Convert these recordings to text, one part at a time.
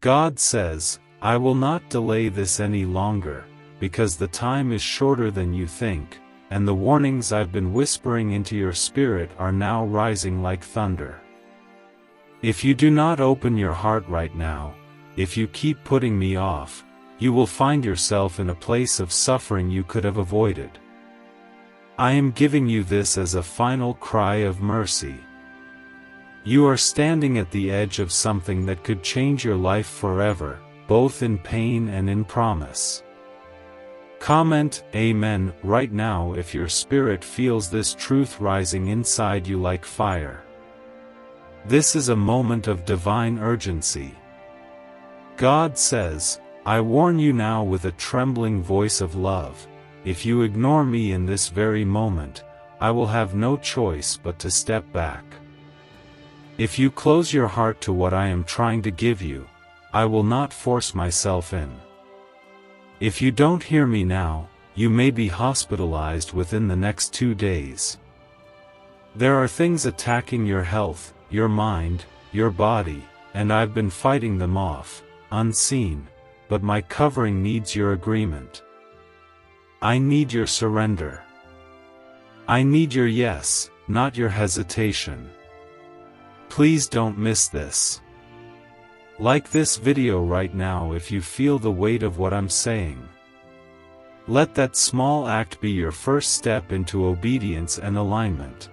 God says, I will not delay this any longer, because the time is shorter than you think, and the warnings I've been whispering into your spirit are now rising like thunder. If you do not open your heart right now, if you keep putting me off, you will find yourself in a place of suffering you could have avoided. I am giving you this as a final cry of mercy. You are standing at the edge of something that could change your life forever, both in pain and in promise. Comment Amen right now if your spirit feels this truth rising inside you like fire. This is a moment of divine urgency. God says, I warn you now with a trembling voice of love, if you ignore me in this very moment, I will have no choice but to step back. If you close your heart to what I am trying to give you, I will not force myself in. If you don't hear me now, you may be hospitalized within the next 2 days. There are things attacking your health, your mind, your body, and I've been fighting them off, unseen, but my covering needs your agreement. I need your surrender. I need your yes, not your hesitation. Please don't miss this. Like this video right now if you feel the weight of what I'm saying. Let that small act be your first step into obedience and alignment.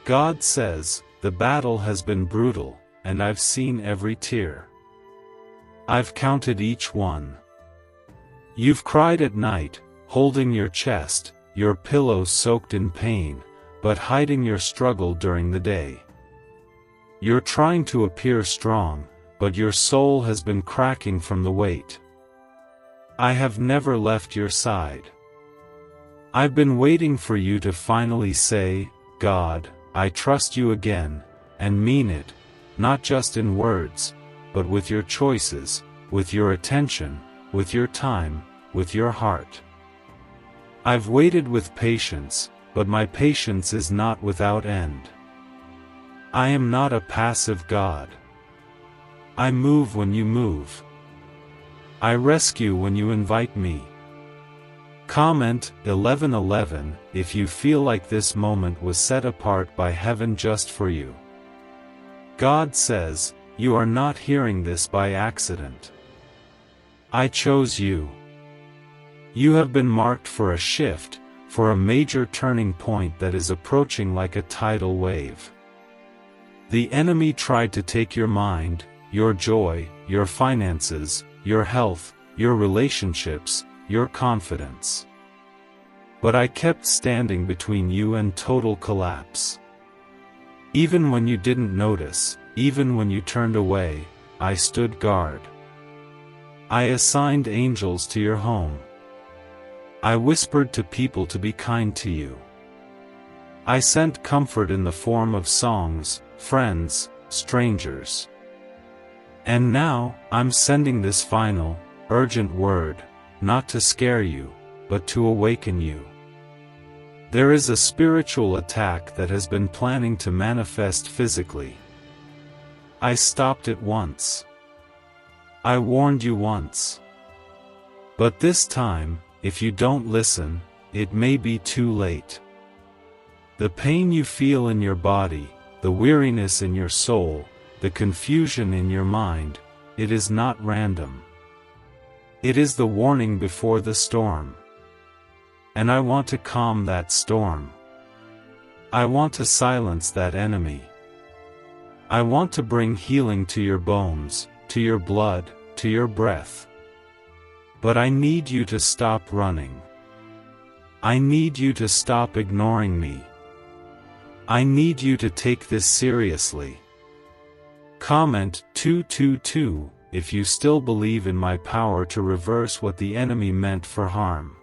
God says, the battle has been brutal, and I've seen every tear. I've counted each one. You've cried at night, holding your chest, your pillow soaked in pain, but hiding your struggle during the day. You're trying to appear strong, but your soul has been cracking from the weight. I have never left your side. I've been waiting for you to finally say, God, I trust you again, and mean it, not just in words, but with your choices, with your attention, with your time, with your heart. I've waited with patience, but my patience is not without end. I am not a passive God. I move when you move. I rescue when you invite me. Comment 11:11 if you feel like this moment was set apart by heaven just for you. God says, you are not hearing this by accident. I chose you. You have been marked for a shift, for a major turning point that is approaching like a tidal wave. The enemy tried to take your mind, your joy, your finances, your health, your relationships, your confidence. But I kept standing between you and total collapse. Even when you didn't notice, even when you turned away, I stood guard. I assigned angels to your home. I whispered to people to be kind to you. I sent comfort in the form of songs, friends, strangers. And now, I'm sending this final, urgent word, not to scare you, but to awaken you. There is a spiritual attack that has been planning to manifest physically. I stopped it once. I warned you once. But this time, if you don't listen, it may be too late. The pain you feel in your body, the weariness in your soul, the confusion in your mind, it is not random. It is the warning before the storm. And I want to calm that storm. I want to silence that enemy. I want to bring healing to your bones, to your blood, to your breath. But I need you to stop running. I need you to stop ignoring me. I need you to take this seriously. Comment 222 if you still believe in my power to reverse what the enemy meant for harm.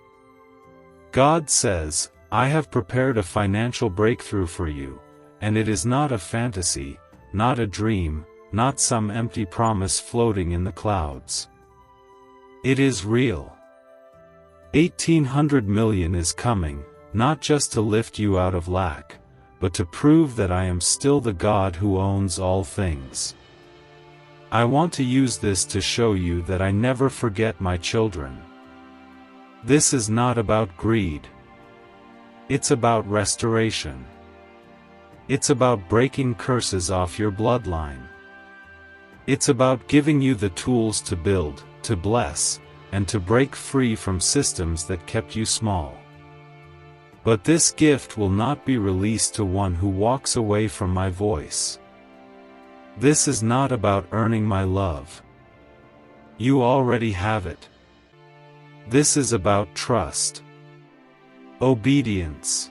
God says, I have prepared a financial breakthrough for you, and it is not a fantasy, not a dream, not some empty promise floating in the clouds. It is real. 1,800 million is coming, not just to lift you out of lack, but to prove that I am still the God who owns all things. I want to use this to show you that I never forget my children. This is not about greed. It's about restoration. It's about breaking curses off your bloodline. It's about giving you the tools to build, to bless, and to break free from systems that kept you small. But this gift will not be released to one who walks away from my voice. This is not about earning my love. You already have it. This is about trust, obedience,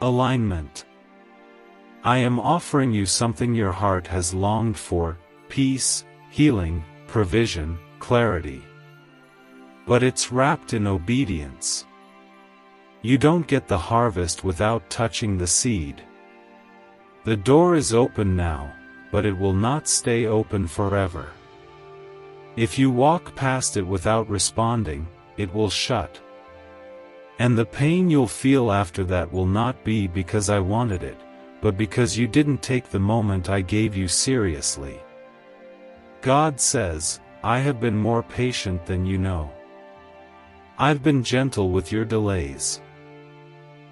alignment. I am offering you something your heart has longed for: peace, healing, provision, clarity. But it's wrapped in obedience. You don't get the harvest without touching the seed. The door is open now, but it will not stay open forever. If you walk past it without responding, it will shut. And the pain you'll feel after that will not be because I wanted it, but because you didn't take the moment I gave you seriously. God says, I have been more patient than you know. I've been gentle with your delays.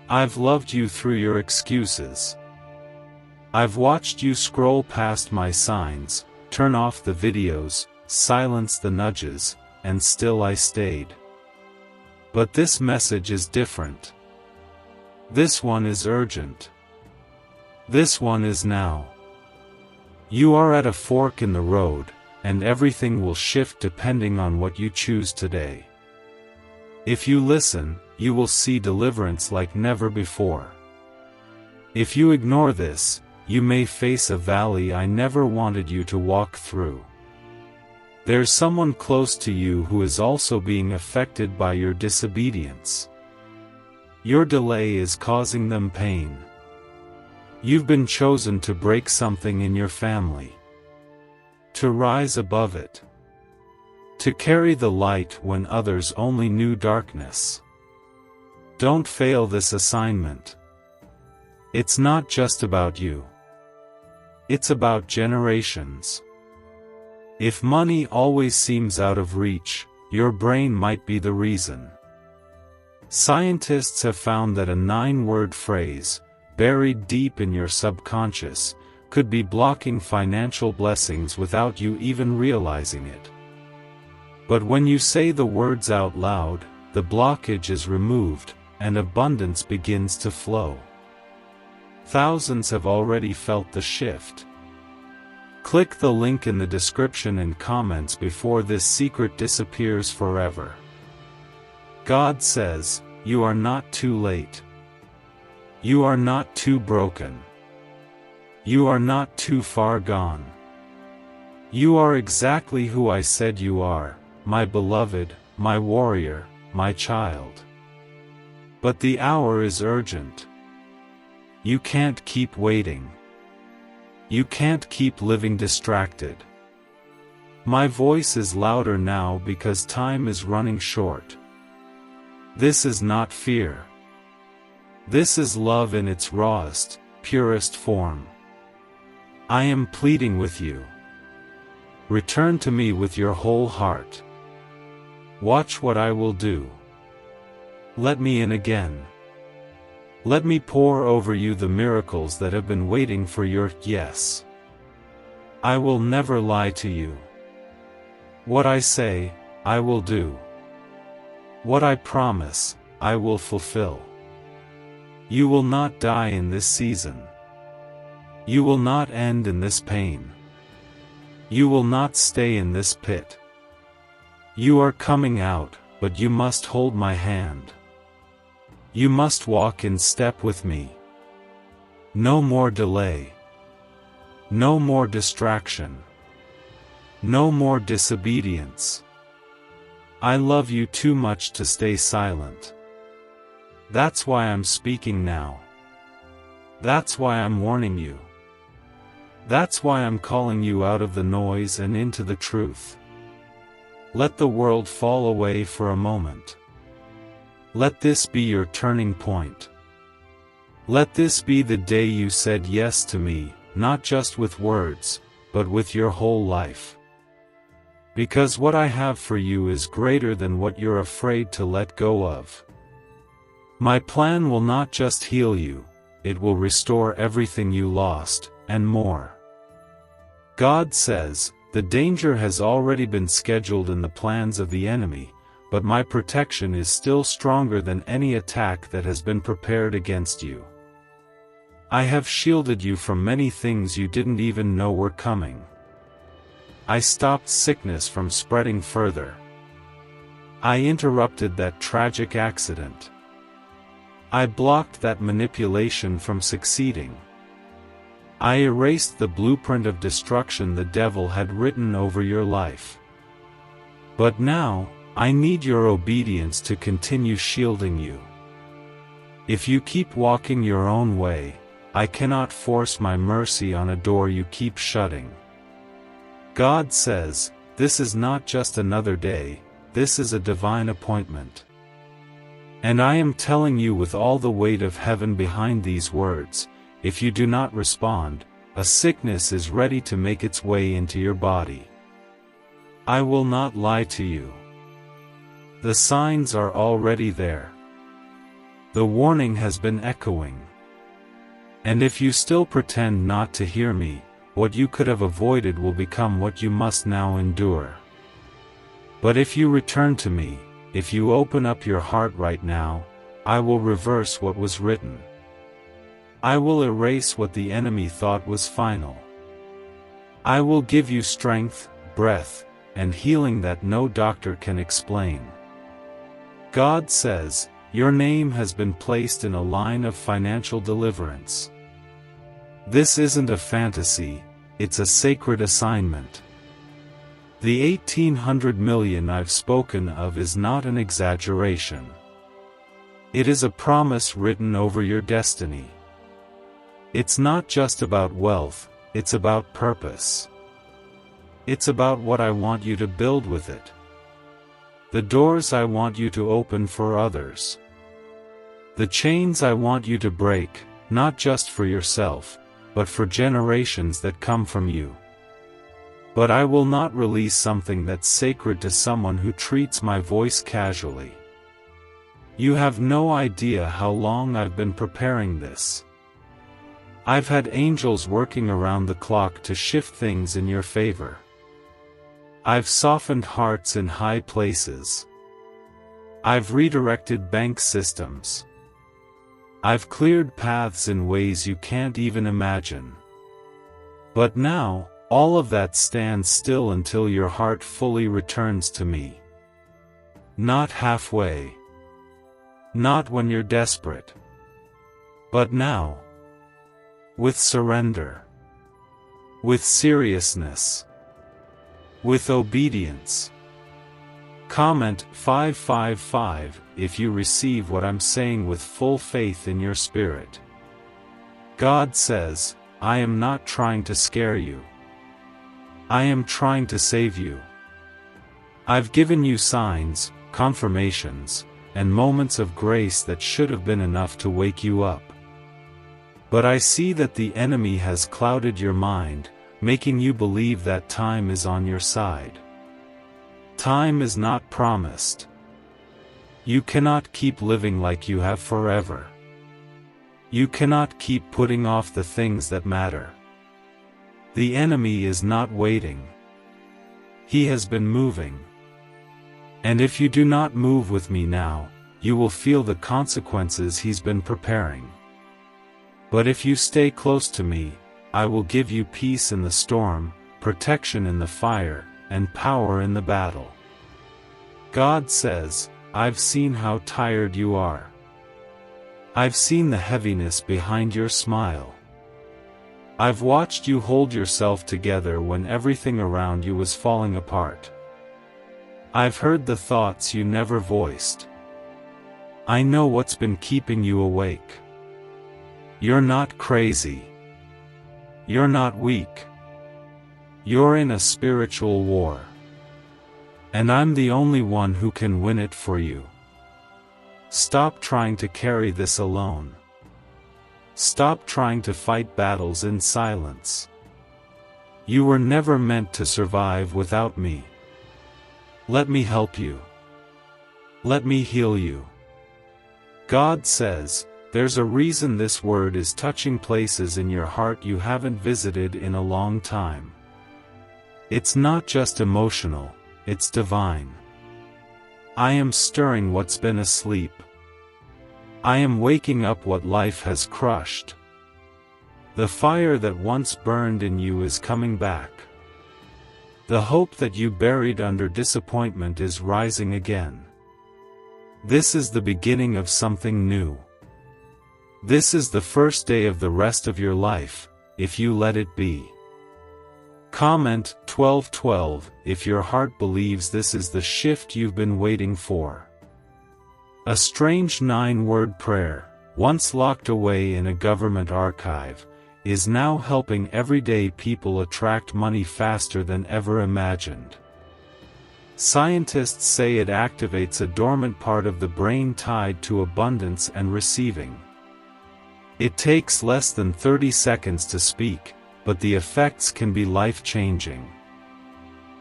I've loved you through your excuses. I've watched you scroll past my signs, turn off the videos, silence the nudges, and still I stayed. But this message is different. This one is urgent. This one is now. You are at a fork in the road, and everything will shift depending on what you choose today. If you listen, you will see deliverance like never before. If you ignore this, you may face a valley I never wanted you to walk through. There's someone close to you who is also being affected by your disobedience. Your delay is causing them pain. You've been chosen to break something in your family. To rise above it. To carry the light when others only knew darkness. Don't fail this assignment. It's not just about you. It's about generations. If money always seems out of reach, your brain might be the reason. Scientists have found that a 9-word phrase, buried deep in your subconscious, could be blocking financial blessings without you even realizing it. But when you say the words out loud, the blockage is removed, and abundance begins to flow. Thousands have already felt the shift. Click the link in the description and comments before this secret disappears forever. God says, you are not too late. You are not too broken. You are not too far gone. You are exactly who I said you are, my beloved, my warrior, my child. But the hour is urgent. You can't keep waiting. You can't keep living distracted. My voice is louder now because time is running short. This is not fear. This is love in its rawest, purest form. I am pleading with you. Return to me with your whole heart. Watch what I will do. Let me in again. Let me pour over you the miracles that have been waiting for your yes. I will never lie to you. What I say, I will do. What I promise, I will fulfill. You will not die in this season. You will not end in this pain. You will not stay in this pit. You are coming out, but you must hold my hand. You must walk in step with me. No more delay. No more distraction. No more disobedience. I love you too much to stay silent. That's why I'm speaking now. That's why I'm warning you. That's why I'm calling you out of the noise and into the truth. Let the world fall away for a moment. Let this be your turning point. Let this be the day you said yes to me, not just with words, but with your whole life. Because what I have for you is greater than what you're afraid to let go of. My plan will not just heal you, it will restore everything you lost, and more. God says, the danger has already been scheduled in the plans of the enemy, but my protection is still stronger than any attack that has been prepared against you. I have shielded you from many things you didn't even know were coming. I stopped sickness from spreading further. I interrupted that tragic accident. I blocked that manipulation from succeeding. I erased the blueprint of destruction the devil had written over your life. But now, I need your obedience to continue shielding you. If you keep walking your own way, I cannot force my mercy on a door you keep shutting. God says, this is not just another day, this is a divine appointment. And I am telling you with all the weight of heaven behind these words, if you do not respond, a sickness is ready to make its way into your body. I will not lie to you. The signs are already there. The warning has been echoing. And if you still pretend not to hear me, what you could have avoided will become what you must now endure. But if you return to me, if you open up your heart right now, I will reverse what was written. I will erase what the enemy thought was final. I will give you strength, breath, and healing that no doctor can explain. God says, your name has been placed in a line of financial deliverance. This isn't a fantasy, it's a sacred assignment. The 1,800 million I've spoken of is not an exaggeration. It is a promise written over your destiny. It's not just about wealth, it's about purpose. It's about what I want you to build with it. The doors I want you to open for others. The chains I want you to break, not just for yourself, but for generations that come from you. But I will not release something that's sacred to someone who treats my voice casually. You have no idea how long I've been preparing this. I've had angels working around the clock to shift things in your favor. I've softened hearts in high places. I've redirected bank systems. I've cleared paths in ways you can't even imagine. But now, all of that stands still until your heart fully returns to me. Not halfway. Not when you're desperate. But now. With surrender. With seriousness. With obedience. Comment 555 if you receive what I'm saying with full faith in your spirit. God says, I am not trying to scare you. I am trying to save you. I've given you signs, confirmations, and moments of grace that should have been enough to wake you up. But I see that the enemy has clouded your mind, making you believe that time is on your side. Time is not promised. You cannot keep living like you have forever. You cannot keep putting off the things that matter. The enemy is not waiting. He has been moving. And if you do not move with me now, you will feel the consequences he's been preparing. But if you stay close to me, I will give you peace in the storm, protection in the fire, and power in the battle. God says, I've seen how tired you are. I've seen the heaviness behind your smile. I've watched you hold yourself together when everything around you was falling apart. I've heard the thoughts you never voiced. I know what's been keeping you awake. You're not crazy. You're not weak. You're in a spiritual war. And I'm the only one who can win it for you. Stop trying to carry this alone. Stop trying to fight battles in silence. You were never meant to survive without me. Let me help you. Let me heal you. God says, there's a reason this word is touching places in your heart you haven't visited in a long time. It's not just emotional, it's divine. I am stirring what's been asleep. I am waking up what life has crushed. The fire that once burned in you is coming back. The hope that you buried under disappointment is rising again. This is the beginning of something new. This is the first day of the rest of your life, if you let it be. Comment 1212 if your heart believes this is the shift you've been waiting for. A strange 9-word prayer, once locked away in a government archive, is now helping everyday people attract money faster than ever imagined. Scientists say it activates a dormant part of the brain tied to abundance and receiving. It takes less than 30 seconds to speak, but the effects can be life-changing.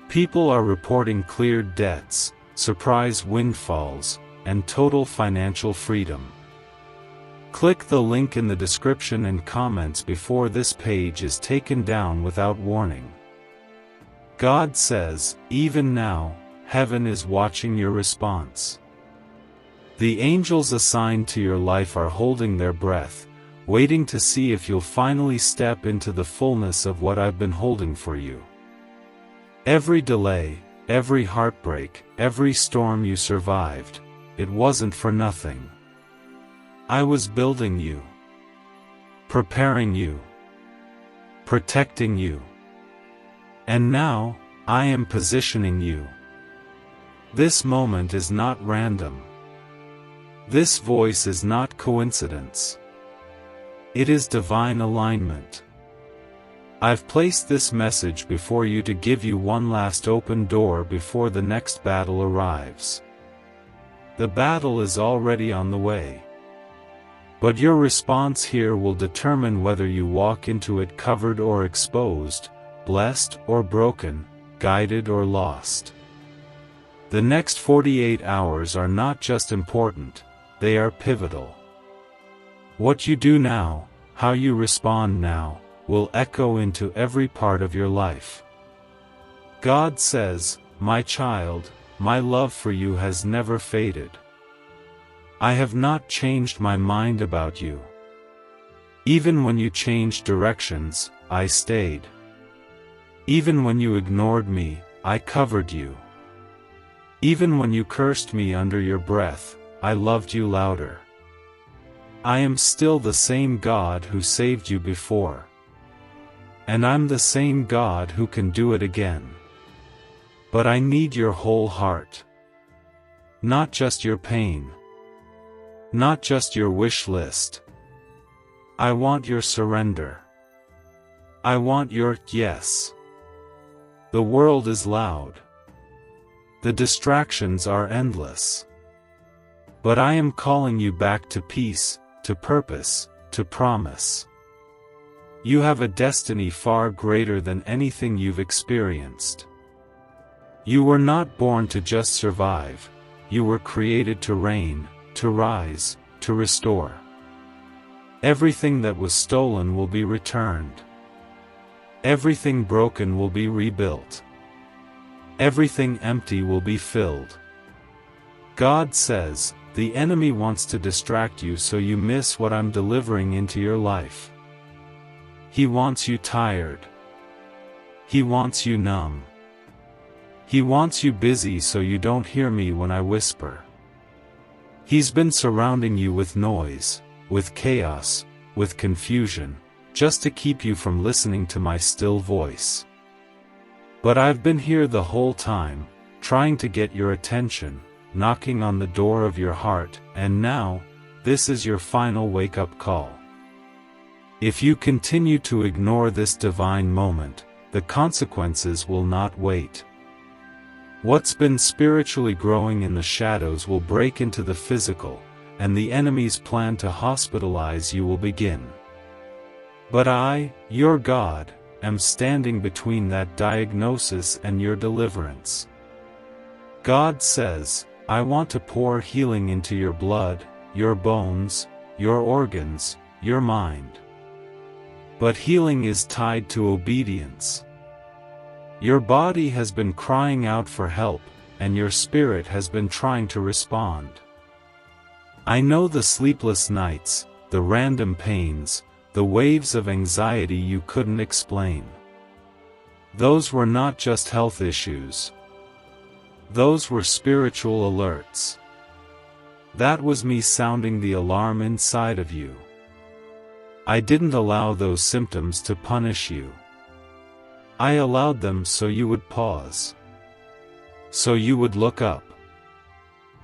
People are reporting cleared debts, surprise windfalls, and total financial freedom. Click the link in the description and comments before this page is taken down without warning. God says, even now, heaven is watching your response. The angels assigned to your life are holding their breath, waiting to see if you'll finally step into the fullness of what I've been holding for you. Every delay, every heartbreak, every storm you survived, it wasn't for nothing. I was building you, preparing you, protecting you. And now, I am positioning you. This moment is not random. This voice is not coincidence. It is divine alignment. I've placed this message before you to give you one last open door before the next battle arrives. The battle is already on the way. But your response here will determine whether you walk into it covered or exposed, blessed or broken, guided or lost. The next 48 hours are not just important, they are pivotal. What you do now, how you respond now, will echo into every part of your life. God says, my child, my love for you has never faded. I have not changed my mind about you. Even when you changed directions, I stayed. Even when you ignored me, I covered you. Even when you cursed me under your breath, I loved you louder. I am still the same God who saved you before. And I'm the same God who can do it again. But I need your whole heart. Not just your pain. Not just your wish list. I want your surrender. I want your yes. The world is loud. The distractions are endless. But I am calling you back to peace, to purpose, to promise. You have a destiny far greater than anything you've experienced. You were not born to just survive, you were created to reign, to rise, to restore. Everything that was stolen will be returned. Everything broken will be rebuilt. Everything empty will be filled. God says, the enemy wants to distract you so you miss what I'm delivering into your life. He wants you tired. He wants you numb. He wants you busy so you don't hear me when I whisper. He's been surrounding you with noise, with chaos, with confusion, just to keep you from listening to my still voice. But I've been here the whole time, trying to get your attention, knocking on the door of your heart, and now, this is your final wake-up call. If you continue to ignore this divine moment, the consequences will not wait. What's been spiritually growing in the shadows will break into the physical, and the enemy's plan to hospitalize you will begin. But I, your God, am standing between that diagnosis and your deliverance. God says, I want to pour healing into your blood, your bones, your organs, your mind. But healing is tied to obedience. Your body has been crying out for help, and your spirit has been trying to respond. I know the sleepless nights, the random pains, the waves of anxiety you couldn't explain. Those were not just health issues. Those were spiritual alerts. That was me sounding the alarm inside of you. I didn't allow those symptoms to punish you. I allowed them so you would pause. So you would look up.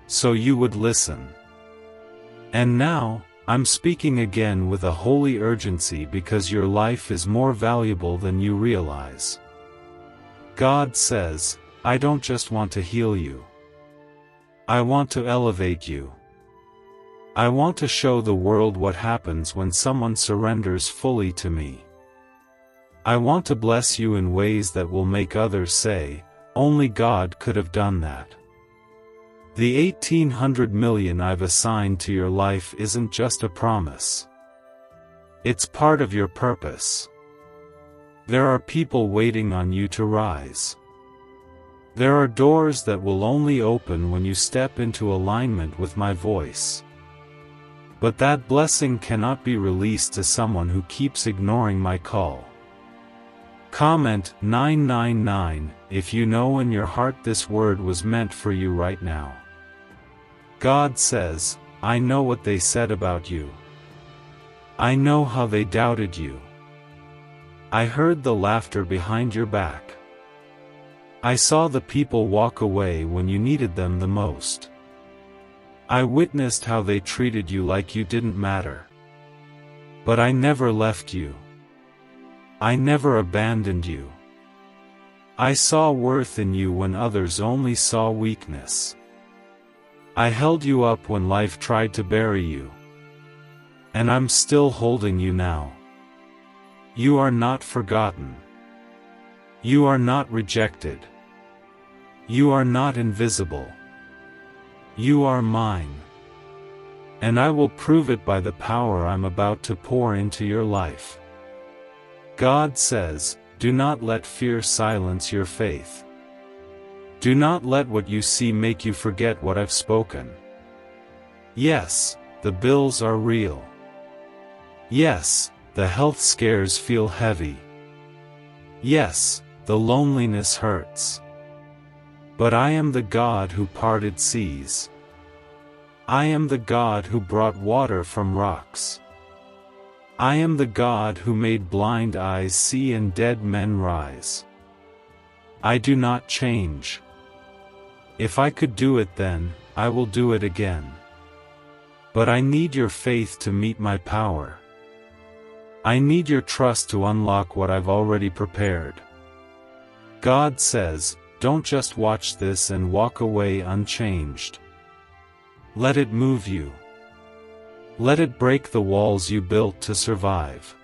So you would listen. And now, I'm speaking again with a holy urgency because your life is more valuable than you realize. God says, I don't just want to heal you. I want to elevate you. I want to show the world what happens when someone surrenders fully to me. I want to bless you in ways that will make others say, only God could have done that. The 1,800 million I've assigned to your life isn't just a promise. It's part of your purpose. There are people waiting on you to rise. There are doors that will only open when you step into alignment with my voice. But that blessing cannot be released to someone who keeps ignoring my call. Comment 999 if you know in your heart this word was meant for you right now. God says, I know what they said about you. I know how they doubted you. I heard the laughter behind your back. I saw the people walk away when you needed them the most. I witnessed how they treated you like you didn't matter. But I never left you. I never abandoned you. I saw worth in you when others only saw weakness. I held you up when life tried to bury you. And I'm still holding you now. You are not forgotten. You are not rejected. You are not invisible. You are mine. And I will prove it by the power I'm about to pour into your life. God says, do not let fear silence your faith. Do not let what you see make you forget what I've spoken. Yes, the bills are real. Yes, the health scares feel heavy. Yes, the loneliness hurts. But I am the God who parted seas. I am the God who brought water from rocks. I am the God who made blind eyes see and dead men rise. I do not change. If I could do it then, I will do it again. But I need your faith to meet my power. I need your trust to unlock what I've already prepared. God says, don't just watch this and walk away unchanged. Let it move you. Let it break the walls you built to survive.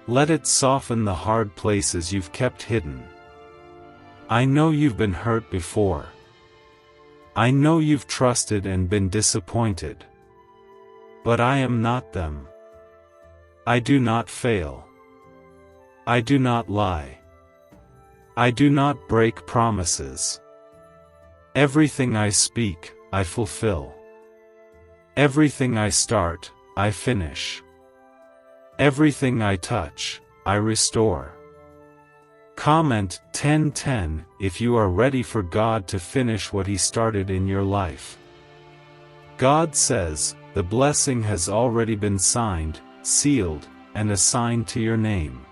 Let it soften the hard places you've kept hidden. I know you've been hurt before. I know you've trusted and been disappointed. But I am not them. I do not fail. I do not lie. I do not break promises. Everything I speak, I fulfill. Everything I start, I finish. Everything I touch, I restore. Comment 1010 if you are ready for God to finish what He started in your life. God says, the blessing has already been signed, sealed, and assigned to your name.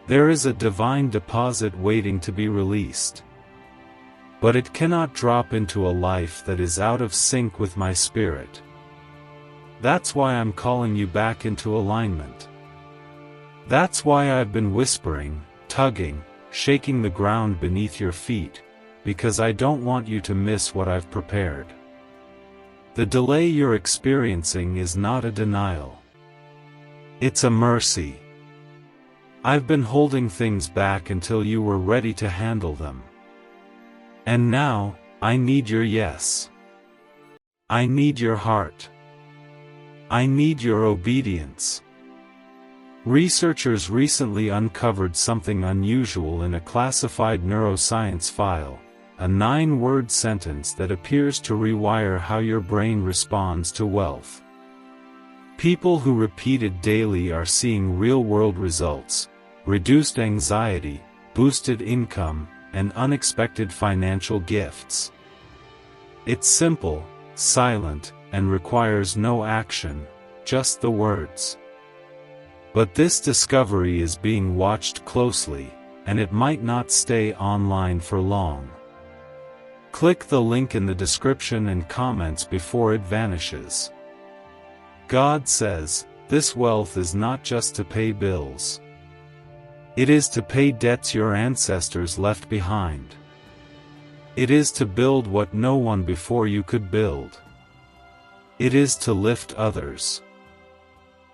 There is a divine deposit waiting to be released. But it cannot drop into a life that is out of sync with my spirit. That's why I'm calling you back into alignment. That's why I've been whispering, tugging, shaking the ground beneath your feet, because I don't want you to miss what I've prepared. The delay you're experiencing is not a denial. It's a mercy. I've been holding things back until you were ready to handle them. And now, I need your yes. I need your heart. I need your obedience. Researchers recently uncovered something unusual in a classified neuroscience file, a 9-word sentence that appears to rewire how your brain responds to wealth. People who repeat it daily are seeing real-world results: reduced anxiety, boosted income, and unexpected financial gifts. It's simple, silent, and requires no action, just the words. But this discovery is being watched closely, and it might not stay online for long. Click the link in the description and comments before it vanishes. God says, this wealth is not just to pay bills. It is to pay debts your ancestors left behind. It is to build what no one before you could build. It is to lift others.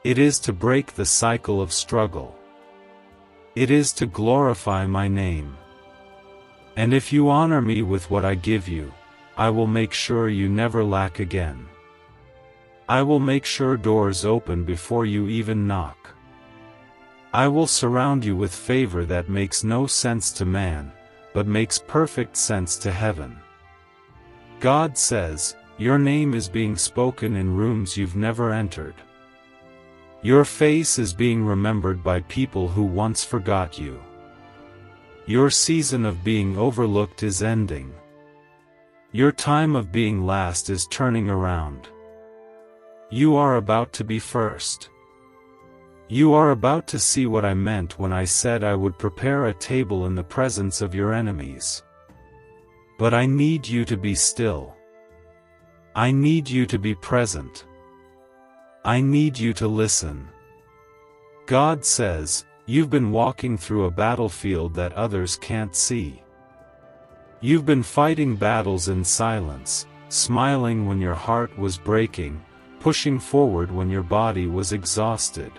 It is to break the cycle of struggle. It is to glorify my name. And if you honor me with what I give you, I will make sure you never lack again. I will make sure doors open before you even knock. I will surround you with favor that makes no sense to man, but makes perfect sense to heaven. God says, your name is being spoken in rooms you've never entered. Your face is being remembered by people who once forgot you. Your season of being overlooked is ending. Your time of being last is turning around. You are about to be first. You are about to see what I meant when I said I would prepare a table in the presence of your enemies. But I need you to be still. I need you to be present. I need you to listen. God says, you've been walking through a battlefield that others can't see. You've been fighting battles in silence, smiling when your heart was breaking, pushing forward when your body was exhausted.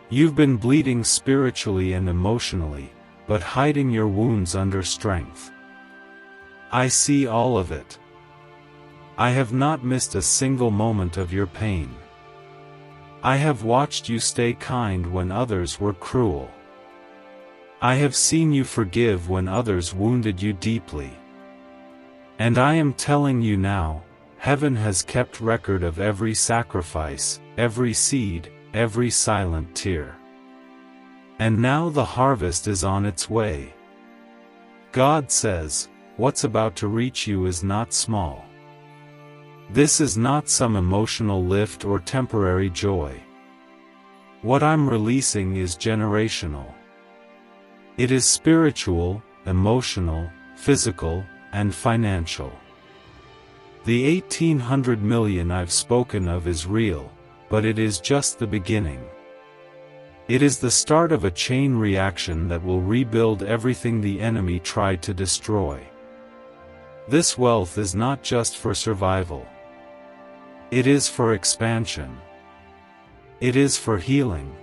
You've been bleeding spiritually and emotionally, but hiding your wounds under strength. I see all of it. I have not missed a single moment of your pain. I have watched you stay kind when others were cruel. I have seen you forgive when others wounded you deeply. And I am telling you now, heaven has kept record of every sacrifice, every seed, every silent tear. And now the harvest is on its way. God says, what's about to reach you is not small. This is not some emotional lift or temporary joy. What I'm releasing is generational. It is spiritual, emotional, physical, and financial. The 1,800 million I've spoken of is real, but it is just the beginning. It is the start of a chain reaction that will rebuild everything the enemy tried to destroy. This wealth is not just for survival. It is for expansion. It is for healing.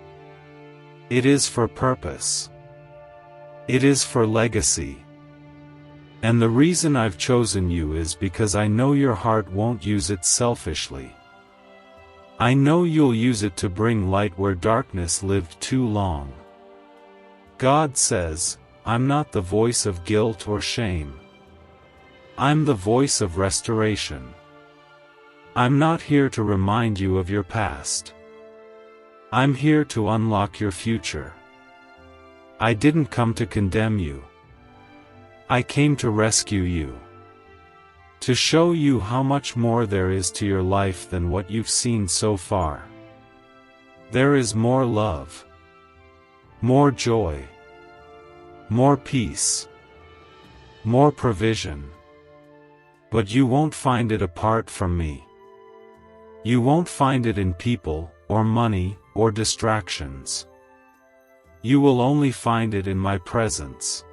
It is for purpose. It is for legacy. And the reason I've chosen you is because I know your heart won't use it selfishly. I know you'll use it to bring light where darkness lived too long. God says, I'm not the voice of guilt or shame. I'm the voice of restoration. I'm not here to remind you of your past. I'm here to unlock your future. I didn't come to condemn you. I came to rescue you. To show you how much more there is to your life than what you've seen so far. There is more love, more joy, more peace, more provision. But you won't find it apart from me. You won't find it in people, or money, or distractions. You will only find it in my presence.